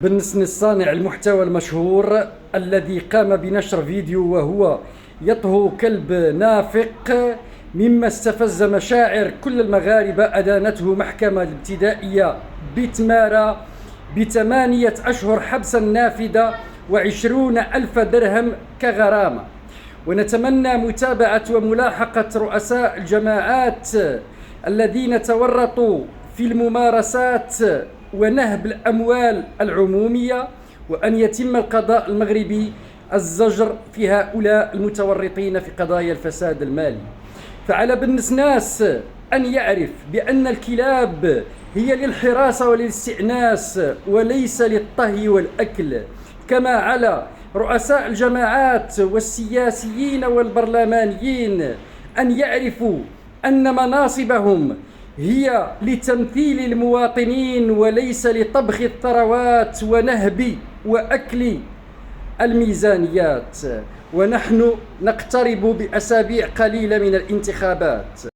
بالنسبة لصانع المحتوى المشهور الذي قام بنشر فيديو وهو يطهو كلب نافق مما استفز مشاعر كل المغاربة، أدانته محكمة الابتدائية بتمارا ب8 أشهر حبسا نافذة و20,000 درهم كغرامة. ونتمنى متابعة وملاحقة رؤساء الجماعات الذين تورطوا في الممارسات ونهب الأموال العمومية، وأن يتم القضاء المغربي الزجر في هؤلاء المتورطين في قضايا الفساد المالي. فعلى بالناس أن يعرف بأن الكلاب هي للحراسة وللاستئناس وليس للطهي والأكل، كما على رؤساء الجماعات والسياسيين والبرلمانيين أن يعرفوا أن مناصبهم هي لتمثيل المواطنين وليس لطبخ الثروات ونهب وأكل الميزانيات. ونحن نقترب بأسابيع قليلة من الانتخابات.